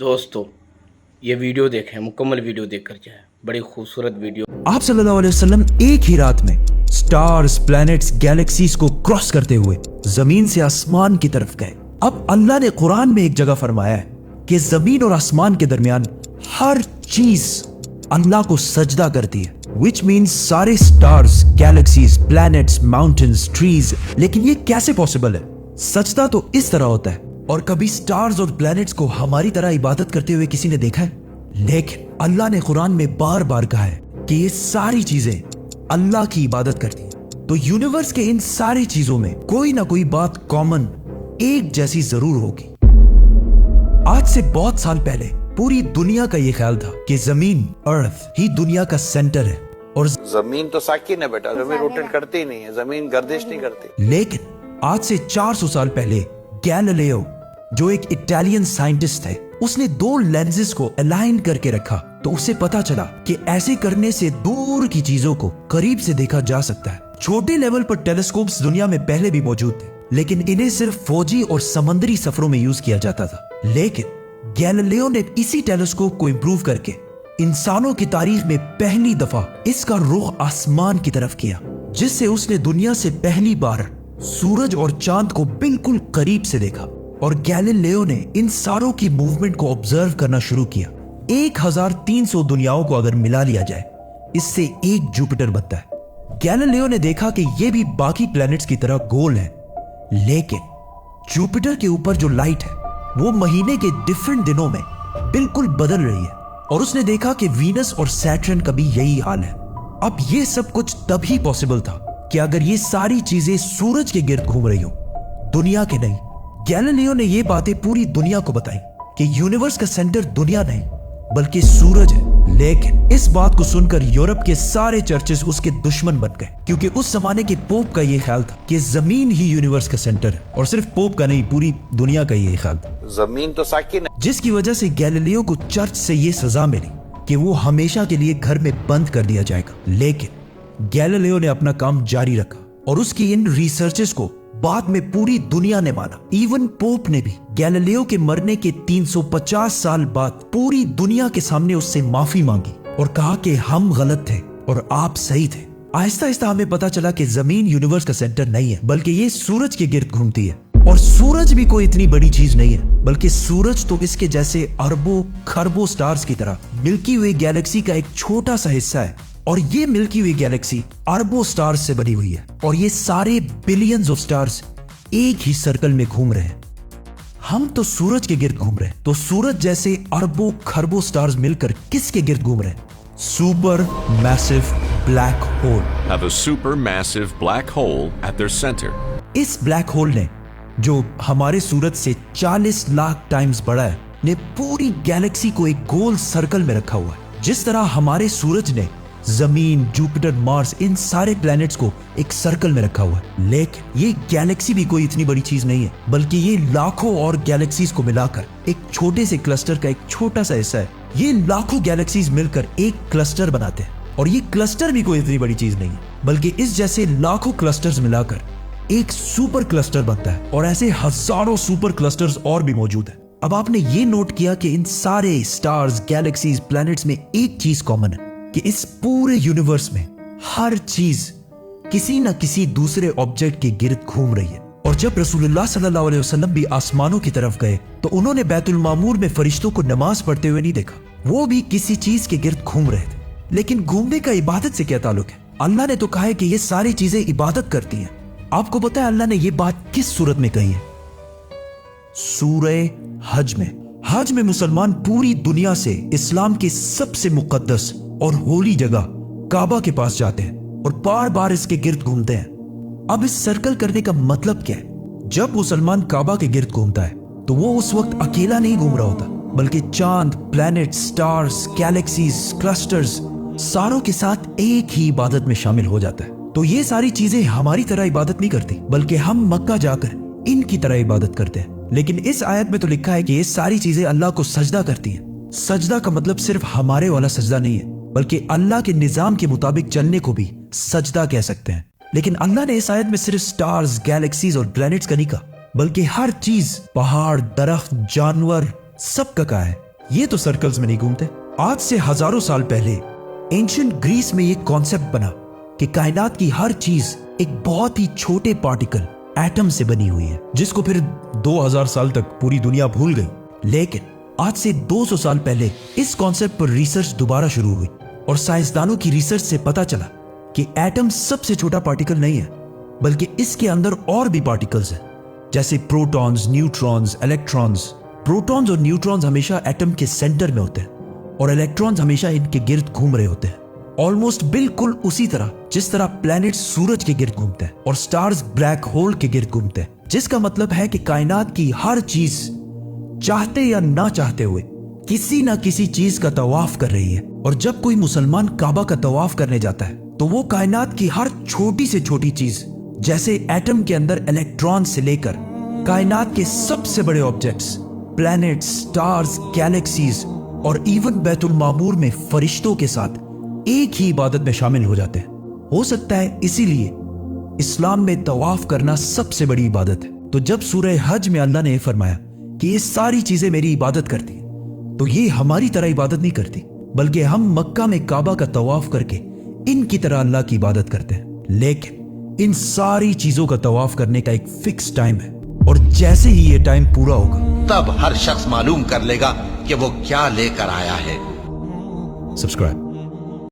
दोस्तों ये वीडियो देखें, मुकम्मल वीडियो देख कर जाए। बड़ी खूबसूरत वीडियो। आप सल्लल्लाहु अलैहि वसल्लम एक ही रात में स्टार्स, प्लैनेट्स, गैलेक्सीज को क्रॉस करते हुए जमीन से आसमान की तरफ गए। अब अल्लाह ने कुरान में एक जगह फरमाया है कि जमीन और आसमान के दरमियान हर चीज अल्लाह को सजदा करती है, विच मीन्स सारे stars, galaxies, planets, mountains, trees. लेकिन ये कैसे पॉसिबल है? सजदा तो इस तरह होता है। और कभी स्टार्स और प्लैनेट्स को हमारी तरह इबादत करते हुए किसी ने देखा है? लेकिन अल्लाह ने कुरान में बार बार कहा है कि ये सारी चीजें अल्लाह की इबादत करती हैं। तो यूनिवर्स के इन सारी चीजों में कोई ना कोई बात कॉमन, एक जैसी जरूर होगी। आज से बहुत साल पहले पूरी दुनिया का ये ख्याल था कि जमीन, अर्थ ही दुनिया का सेंटर है और जमीन तो साकिन है बेटा, जमीन रोटेट करती ही नहीं है, जमीन गर्दिश नहीं करती। लेकिन आज से 400 साल पहले गैलीलियो, जो एक इटालियन साइंटिस्ट थे, उसने दो लेंसेज को अलाइन करके रखा तो उसे पता चला कि ऐसे करने से दूर की चीजों को करीब से देखा जा सकता है। छोटे लेवल पर टेलीस्कोप्स दुनिया में पहले भी मौजूद थे, लेकिन इन्हें सिर्फ फौजी और समंदरी सफरों में यूज किया जाता था। लेकिन गैलीलियो ने इसी टेलीस्कोप को इंप्रूव करके इंसानों की तारीख में पहली दफा इसका रुख आसमान की तरफ किया, जिससे उसने दुनिया से पहली बार सूरज और चांद को बिल्कुल करीब से देखा। और गैलीलियो ने इन सारों की मूवमेंट को ऑब्जर्व करना शुरू किया। 1300 दुनियाओं को अगर मिला लिया जाए, इससे एक जुपिटर बनता है। गैलीलियो ने देखा कि ये भी बाकी प्लैनेट्स की तरह गोल है, लेकिन जुपिटर के ऊपर जो लाइट है वो महीने के डिफरेंट दिनों में बिल्कुल बदल रही है। और उसने देखा कि वीनस और सैटर्न का भी यही हाल है। अब ये सब कुछ तभी पॉसिबल था कि अगर ये सारी चीजें सूरज के गिर्द घूम रही हो, दुनिया के नहीं। गैलीलियो ने ये बातें पूरी दुनिया को बताई कि यूनिवर्स का सेंटर दुनिया नहीं बल्कि सूरज है। लेकिन इस बात को सुनकर यूरोप के सारे चर्चेस उसके दुश्मन बन गए, क्योंकि उस जमाने के पोप का ये ख्याल था कि जमीन ही यूनिवर्स का सेंटर है। और सिर्फ पोप का नहीं, पूरी दुनिया का ये ख्याल था। जमीन तो साकिन है। जिसकी वजह से गैलीलियो को चर्च से ये सजा मिली कि वो हमेशा के लिए घर में बंद कर दिया जाएगा। लेकिन गैलीलियो ने अपना काम जारी रखा और उसकी इन रिसर्चेस को बाद में पूरी दुनिया ने माना। इवन पोप ने भी गैलीलियो के मरने के 350 साल बाद पूरी दुनिया के सामने उससे माफी मांगी और कहा कि हम गलत थे और आप सही थे। आहिस्ता आहिस्ता हमें पता चला कि जमीन यूनिवर्स का सेंटर नहीं है, बल्कि ये सूरज के गिर्द घूमती है। और सूरज भी कोई इतनी बड़ी चीज नहीं है, बल्कि सूरज तो इसके जैसे अरबों खरबों स्टार्स की तरह मिल्की वे गैलेक्सी का एक छोटा सा हिस्सा है। और ये मिल्की वे गैलेक्सी अरबों स्टार्स से बनी हुई है और ये सारे बिलियंस ऑफ स्टार्स एक ही सर्कल में घूम रहे हैं। हम तो सूरज के गिर्द घूम रहे हैं, तो सूरज जैसे अरबों खरबों स्टार्स मिलकर किसके गिर्द घूम रहे हैं? Super massive black hole. Have a supermassive black hole at their center. इस ब्लैक होल ने, जो हमारे सूरज से 40 लाख टाइम्स बड़ा है, ने पूरी गैलेक्सी को एक गोल सर्कल में रखा हुआ है। जिस तरह हमारे सूरज ने जमीन, जुपिटर, मार्स, इन सारे प्लैनेट्स को एक सर्कल में रखा हुआ है। लेकिन ये गैलेक्सी भी कोई इतनी बड़ी चीज नहीं है, बल्कि ये लाखों और गैलेक्सीज को मिलाकर एक छोटे से क्लस्टर का एक छोटा सा हिस्सा है। ये लाखों गैलेक्सीज मिलकर एक क्लस्टर बनाते हैं और ये क्लस्टर भी कोई इतनी बड़ी चीज नहीं है, बल्कि इस जैसे लाखों क्लस्टर्स मिलाकर एक सुपर क्लस्टर बनता है। और ऐसे हजारों सुपर क्लस्टर्स और भी मौजूद है। अब आपने ये नोट किया कि इन सारे स्टार्स, गैलेक्सीज, प्लैनेट्स में एक चीज कॉमन है कि इस पूरे यूनिवर्स में हर चीज किसी न किसी दूसरे ऑब्जेक्ट के गिर्द घूम रही है। और जब रसूलुल्लाह सल्लल्लाहु अलैहि वसल्लम भी आसमानों की तरफ गए तो उन्होंने बैतुल मामूर में फरिश्तों को नमाज पढ़ते हुए नहीं देखा। वो भी किसी चीज के गिर्द घूम रहे थे। लेकिन घूमने का इबादत से क्या ताल्लुक है? अल्लाह ने तो कहा है कि ये सारी चीजें इबादत करती हैं। आपको पता है अल्लाह ने ये बात किस सूरत में कही है? सूरह हज में। हज में मुसलमान पूरी दुनिया से इस्लाम की सबसे मुकद्दस और होली जगह काबा के पास जाते हैं और बार बार इसके गिर्द घूमते हैं। अब इस सर्कल करने का मतलब क्या है? जब मुसलमान काबा के गिर्द घूमता है तो वो उस वक्त अकेला नहीं घूम रहा होता, बल्कि चांद, प्लैनेट, स्टार्स, गैलेक्सीज, क्लस्टर्स सारों के साथ एक ही इबादत में शामिल हो जाता है। तो ये सारी चीजें हमारी तरह इबादत नहीं करती, बल्कि हम मक्का जाकर इनकी तरह इबादत करते हैं। लेकिन इस आयत में तो लिखा है कि ये सारी चीजें अल्लाह को सजदा करती हैं। सजदा का मतलब सिर्फ हमारे वाला सजदा नहीं है, बल्कि अल्लाह के निजाम के मुताबिक चलने को भी सजदा कह सकते हैं। लेकिन अल्लाह ने इस आयत में सिर्फ स्टार्स, गैलेक्सीज और प्लैनेट्स का नहीं कहा, बल्कि हर चीज, पहाड़, दरख्त, जानवर, सब का कहा है। ये तो सर्कल्स में नहीं घूमते। आज से हजारों साल पहले एंशिएंट ग्रीस में ये कॉन्सेप्ट बना कि कायनात की हर चीज एक बहुत ही छोटे पार्टिकल एटम से बनी हुई है, जिसको फिर 2000 साल तक पूरी दुनिया भूल गई। लेकिन आज से 200 साल पहले इस कॉन्सेप्ट पर रिसर्च दोबारा शुरू हुई और साइंसदानों की रिसर्च से पता चला कि एटम सबसे छोटा पार्टिकल नहीं है, बल्कि इसके अंदर और भी पार्टिकल्स हैं, जैसे प्रोटॉन्स, न्यूट्रॉन्स, इलेक्ट्रॉन्स। प्रोटॉन्स और न्यूट्रॉन्स हमेशा एटम के सेंटर में होते हैं और इलेक्ट्रॉन्स हमेशा इनके गिर्द घूम रहे होते हैं, ऑलमोस्ट बिल्कुल उसी तरह जिस तरह प्लैनेट सूरज के गिर्द घूमते हैं और स्टार्स ब्लैक होल के गिर्द घूमते हैं। जिसका मतलब है कि कायनात की हर चीज चाहते या ना चाहते हुए किसी ना किसी चीज का तवाफ कर रही है। और जब कोई मुसलमान काबा का तवाफ करने जाता है तो वो कायनात की हर छोटी से छोटी चीज, जैसे एटम के अंदर इलेक्ट्रॉन से लेकर कायनात के सबसे बड़े ऑब्जेक्ट्स, प्लैनेट्स, स्टार्स, गैलेक्सीज और इवन बैतुल मामूर में फरिश्तों के साथ एक ही इबादत में शामिल हो जाते हैं। हो सकता है इसीलिए इस्लाम में तवाफ करना सबसे बड़ी इबादत है। तो जब सूरह हज में अल्लाह ने फरमाया कि ये सारी चीजें मेरी इबादत करती हैं, तो ये हमारी तरह इबादत नहीं करती, बल्कि हम मक्का में काबा का तवाफ करके इनकी तरह अल्लाह की इबादत करते हैं। लेकिन इन सारी चीजों का तवाफ करने का एक फिक्स टाइम है और जैसे ही ये टाइम पूरा होगा तब हर शख्स मालूम कर लेगा कि वो क्या लेकर आया है। सब्सक्राइब।